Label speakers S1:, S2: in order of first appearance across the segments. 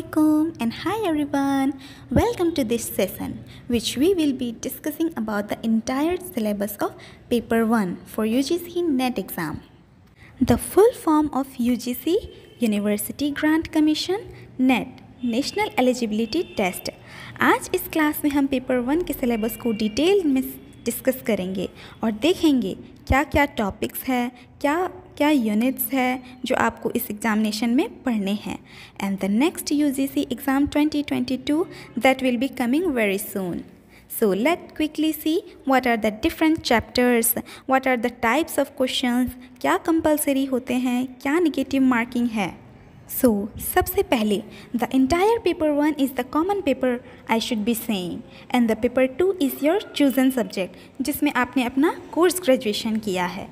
S1: Assalamualaikum and hi everyone. Welcome to this session which we will be discussing about the entire syllabus of paper 1 for UGC NET exam. The full form of UGC University Grant Commission NET National Eligibility Test. आज इस class में हम paper 1 के syllabus को detail में discuss करेंगे और देखेंगे क्या क्या टॉपिक्स है, क्या यूनिट्स है जो आपको इस एग्जामिनेशन में पढ़ने हैं. And the next UGC exam 2022 that will be coming very soon. So let's quickly see what are the different chapters, what are the types of questions, क्या compulsory होते हैं, क्या negative marking है. So सबसे पहले the entire paper 1 is the common paper I should be saying and the paper 2 is your chosen subject जिसमें आपने अपना कोर्स ग्रेजुएशन किया है.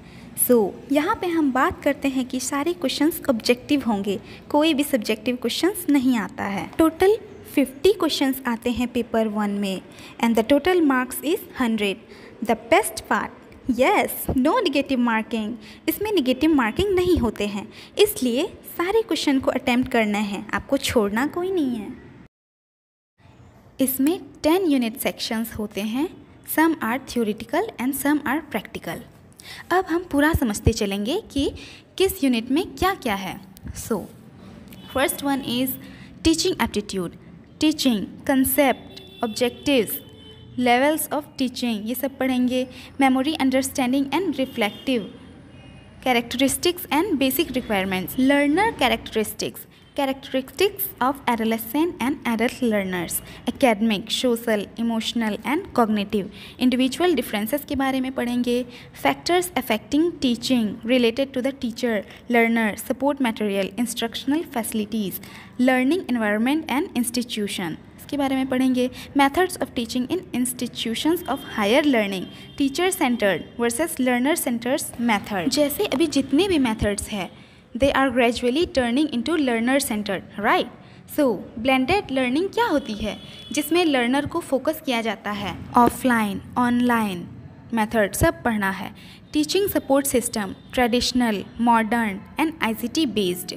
S1: So यहाँ पे हम बात करते हैं कि सारे क्वेश्चंस ऑब्जेक्टिव होंगे, कोई भी सब्जेक्टिव क्वेश्चंस नहीं आता है. टोटल 50 क्वेश्चंस आते हैं पेपर 1 में and the total marks is 100. The best part, yes, no negative marking. इसमें नेगेटिव मार्किंग नहीं होते हैं, इसलिए सारे क्वेश्चन को अटेम्प्ट करना है, आपको छोड़ना कोई नहीं है. इसमें 10 यूनिट सेक्शंस होते हैं. Some are theoretical and some are practical. अब हम पूरा समझते चलेंगे कि किस यूनिट में क्या क्या है. So first one is teaching aptitude. Teaching concept, objectives, levels of teaching, ये सब पढ़ेंगे. Memory, understanding and reflective, characteristics and basic requirements. Learner characteristics of adolescent and adult learners. Academic, social, emotional and cognitive. Individual differences के बारे में पढ़ेंगे. Factors affecting teaching related to the teacher, learner, support material, instructional facilities, learning environment and institution, इसके बारे में पढ़ेंगे. Methods of teaching in institutions of higher learning, teacher centered versus learner centered method. जैसे अभी जितने भी methods हैं they are gradually turning into learner centered, right? So blended learning क्या होती है, जिसमें लर्नर को फोकस किया जाता है. ऑफलाइन, ऑनलाइन मेथड सब पढ़ना है. Teaching support system, traditional, modern and ICT based.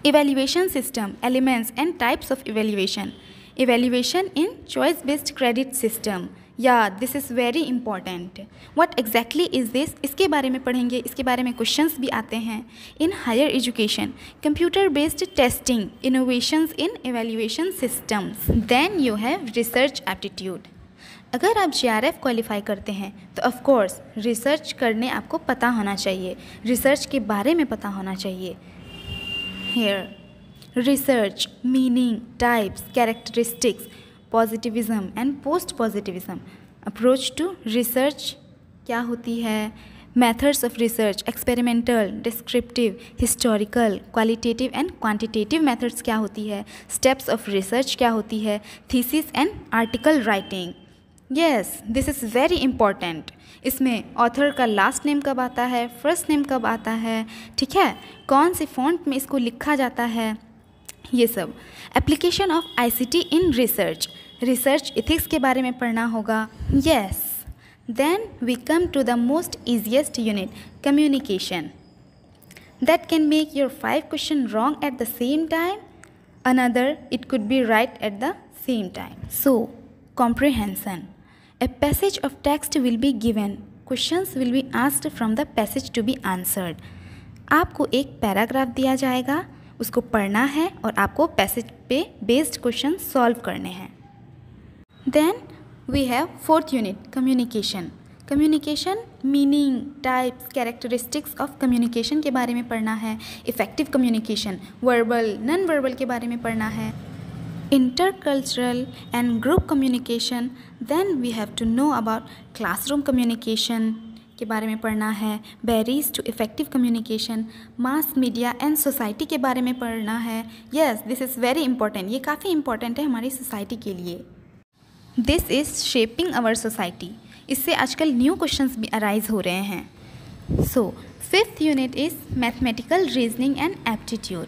S1: Evaluation system, elements and types of evaluation. Evaluation in choice based credit system. या this is very important. What exactly is this, इसके बारे में पढ़ेंगे. इसके बारे में क्वेश्चंस भी आते हैं. In higher education, computer based testing, innovations in evaluation systems. Then you have research aptitude. अगर आप JRF क्वालिफाई करते हैं तो ऑफ कोर्स रिसर्च करने आपको पता होना चाहिए, रिसर्च के बारे में पता होना चाहिए. Here research meaning, types, characteristics, positivism and post positivism. Approach to research क्या होती है, methods of research, experimental, descriptive, historical, qualitative and quantitative methods क्या होती है, स्टेप्स ऑफ रिसर्च क्या होती है, thesis and article writing. Yes, this is very important. इसमें ऑथर का लास्ट नेम कब आता है, फर्स्ट नेम कब आता है, ठीक है, कौन से फॉन्ट में इसको लिखा जाता है, ये सब. Application of ICT in research, research ethics के बारे में पढ़ना होगा. Yes, then we come to the most easiest unit, communication. That can make your 5 question wrong at the same time, another it could be right at the same time. So comprehension, a passage of text will be given, questions will be asked from the passage to be answered. आपको एक paragraph दिया जाएगा, उसको पढ़ना है और आपको passage पे बेस्ड क्वेश्चन सॉल्व करने हैं. Then we have 4th unit, communication. Communication meaning, types, characteristics of communication के बारे में पढ़ना है. Effective communication, verbal, non verbal के बारे में पढ़ना है. Intercultural and group communication. Then we have to know about classroom communication के बारे में पढ़ना है. Barriers to effective communication, mass media and society के बारे में पढ़ना है. Yes, this is very important. ये काफ़ी इंपॉर्टेंट है हमारी सोसाइटी के लिए. This is shaping our society. इससे आजकल न्यू क्वेश्चंस भी अराइज हो रहे हैं. So 5th unit is mathematical reasoning and aptitude.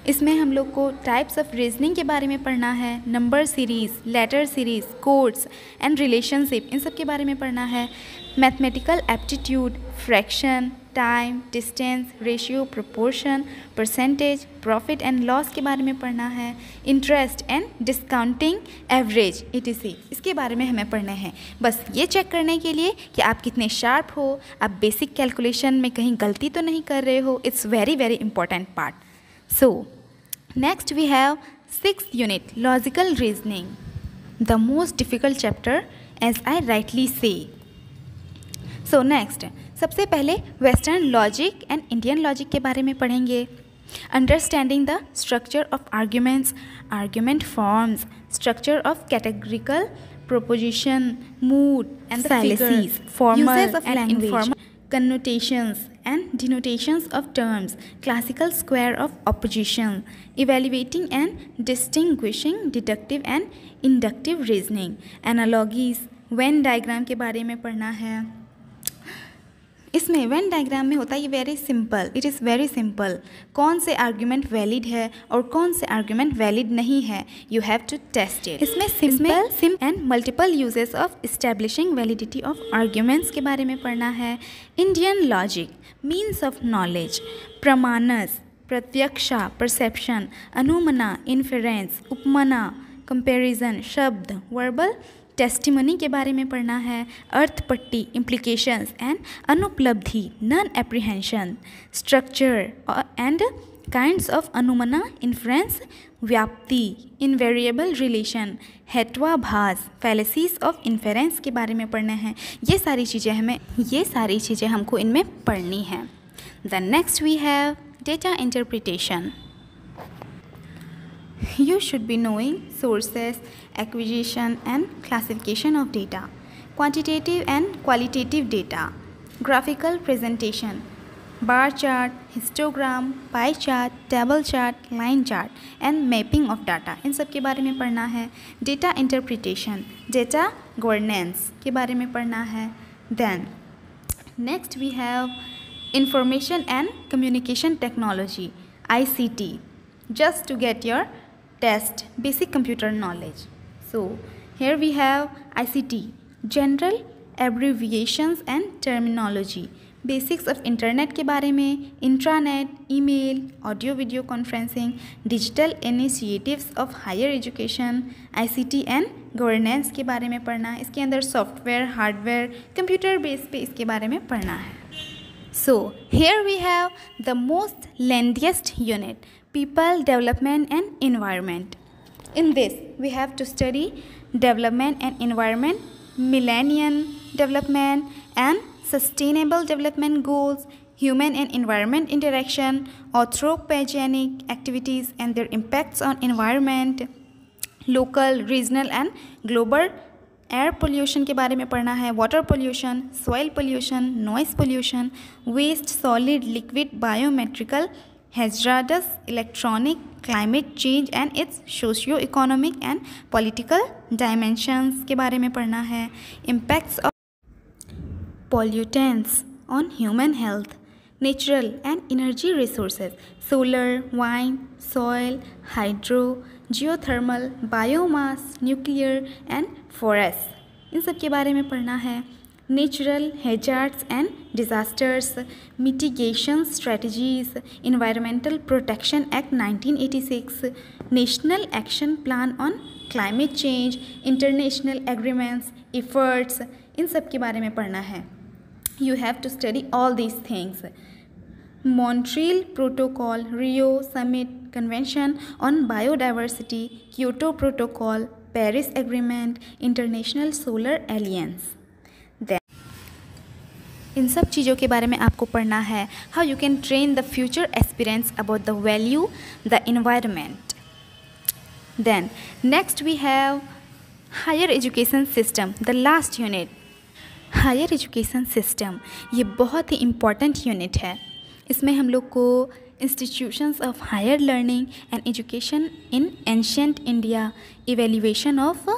S1: इसमें हम लोग को टाइप्स ऑफ रीजनिंग के बारे में पढ़ना है. Number series, letter series, codes and relationship, इन सब के बारे में पढ़ना है. Mathematical aptitude, fraction, time, distance, ratio, proportion, percentage, profit and loss के बारे में पढ़ना है, interest and discounting, average, etc. इसके बारे में हमें पढ़ना है, बस ये चेक करने के लिए कि आप कितने शार्प हो, आप बेसिक कैलकुलेशन में कहीं गलती तो नहीं कर रहे हो. It's very very important part. So next we have 6th unit, logical reasoning, the most difficult chapter as I rightly say. So next, सबसे पहले western logic and Indian logic के बारे में पढ़ेंगे. Understanding the structure of arguments, argument forms, structure of categorical proposition, mood and the fallacies, formal uses of and language, informal connotations and denotations of terms, classical square of opposition, evaluating and distinguishing deductive and inductive reasoning, analogies, Venn diagram के बारे में पढ़ना है. इसमें Venn diagram में होता है ये very simple, it is very simple. कौन से आर्ग्यूमेंट वैलिड है और कौन से आर्ग्यूमेंट वैलिड नहीं है, you have to test it. इसमें simple and multiple uses of establishing validity of arguments के बारे में पढ़ना है. Indian logic, means of knowledge, pramanas, pratyaksha, perception, anumana, inference, upamana, comparison, shabda, verbal testimony के बारे में पढ़ना है. Arthapatti, implications and anupalabdhi, non apprehension, structure and kinds of anumana, inference, vyapti, invariable relation, hetvabhasa, fallacies of inference के बारे में पढ़ना है. ये सारी चीज़ें हमको इनमें पढ़नी है. The next we have data interpretation. You should be knowing sources, acquisition and classification of data, quantitative and qualitative data, graphical presentation, bar chart, histogram, pie chart, table chart, line chart and mapping of data. इन सब के बारे में पढ़ना है. Data interpretation, data governance के बारे में पढ़ना है. Then next we have information and communication technology, ICT, just to get your test basic computer knowledge. So here we have ICT, general abbreviations and terminology, basics of internet के बारे में, intranet, email, audio video conferencing, digital initiatives of higher education, ICT and governance के बारे में पढ़ना है. इसके अंदर सॉफ्टवेयर, हार्डवेयर, कंप्यूटर बेस पे इसके बारे में पढ़ना है. So here we have the most lengthiest unit, people, development and environment. In this we have to study development and environment, millennium development and sustainable development goals, human and environment interaction, anthropogenic activities and their impacts on environment, local, regional and global air pollution के बारे में पढ़ना है. Water pollution, soil pollution, noise pollution, waste, solid, liquid, biometrical, hazardous, electronic, climate change and its socio economic and political dimensions के बारे में पढ़ना है. Impacts of pollutants on human health, natural and energy resources, solar, wind, soil, hydro, geothermal, biomass, nuclear and forest, इन सब के बारे में पढ़ना है. Natural hazards and disasters, mitigation strategies, environmental protection act 1986, national action plan on climate change, international agreements, efforts, इन सब के बारे में पढ़ना है. You have to study all these things. Montreal Protocol, Rio Summit Convention on Biodiversity, Kyoto Protocol, Paris Agreement, International Solar Alliance. Then इन सब चीज़ों के बारे में आपको पढ़ना है. How you can train the future aspirants about the value, the environment. Then next we have higher education system, the last unit. Higher education system ये बहुत ही important unit है. इसमें हम लोग को institutions of higher learning and education in ancient India, evaluation of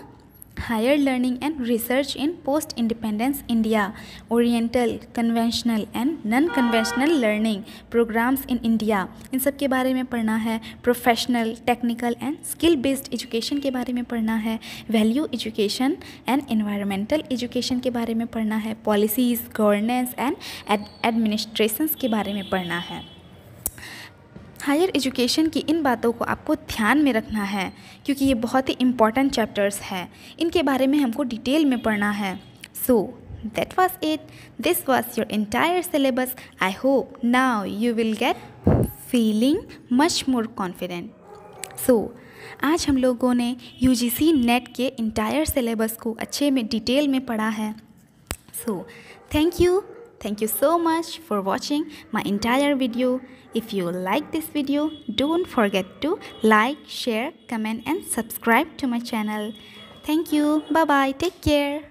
S1: higher learning and research in post independence India, oriental, conventional and non conventional learning programmes in India, इन सब के बारे में पढ़ना है। Professional, technical and skill based education के बारे में पढ़ना है। Value education and environmental education के बारे में पढ़ना है। पॉलिसीज़, गवर्नेंस एंड एडमिनिस्ट्रेशंस के बारे में पढ़ना है। हायर एजुकेशन की इन बातों को आपको ध्यान में रखना है क्योंकि ये बहुत ही इम्पॉर्टेंट चैप्टर्स हैं, इनके बारे में हमको डिटेल में पढ़ना है। So that was it, this was your entire syllabus. I hope now you will get feeling much more confident. So आज हम लोगों ने UGC नेट के एंटायर सिलेबस को अच्छे में डिटेल में पढ़ा है। So thank you so much for watching my entire video. If you like this video, don't forget to like, share, comment and subscribe to my channel. Thank you. Bye bye. Take care.